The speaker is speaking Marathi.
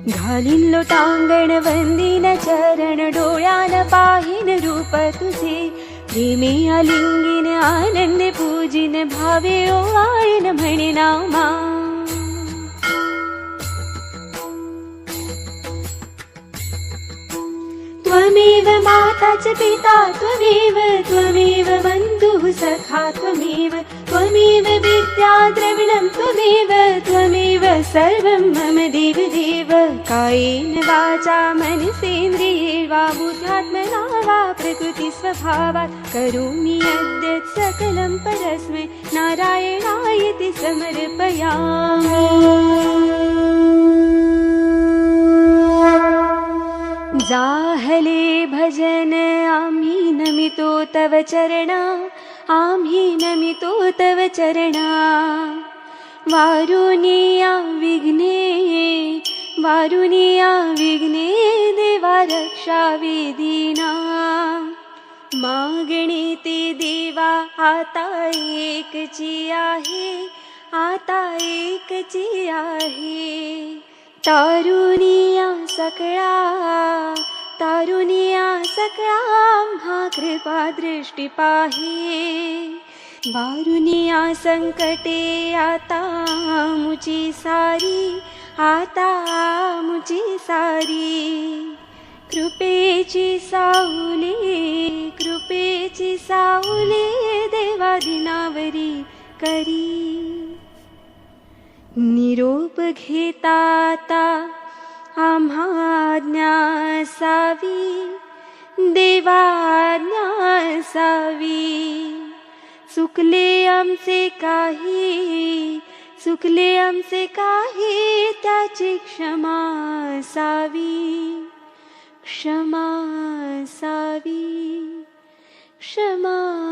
घालीन लोटांगण वंदीन चरण, डोळ्यान पाहीन रूप तुझे, प्रेमे आलिंगीन आनंद पूजिन, भावे ओवाळीन म्हणे नामा. त्वमेव माता च पिता त्वमेव, त्वमेव बन्धुः सखा त्वमेव, त्वमेव विद्या द्रविणं त्वमेव, त्वमेव सर्वं मम देव देव. कायेन वाचा मनसेन्द्रिये वा बुद्ध्यात्मना वा प्रकृतिस्वभावात् करोमि यद्यत् सकलं परस्मै नारायणायति समर्पयामि. जाहले भजन आम्ही नमितो तव चरणा, आम्ही नमितो तव चरणा. वारुनिया विघ्ने, वारुनिया विघ्ने, देवा रक्षावे दीना. मागणी ते देवा आता एकची आहे, आता एकची आहे. तारुनिया सकळा, तारुनिया सकळा आम्हा कृपा दृष्टी पाहे. वारुनिया संकटे आता मुची सारी, आता मुची सारी. कृपेची सावली, कृपेची सावली देवा दिनावरी करी. निरोप घेता आता आम्हा आज्ञा असावी, देवा आज्ञा असावी. चुकले आमचे काही, चुकले आमचे काही, त्याची क्षमा असावी, क्षमा असावी, क्षमा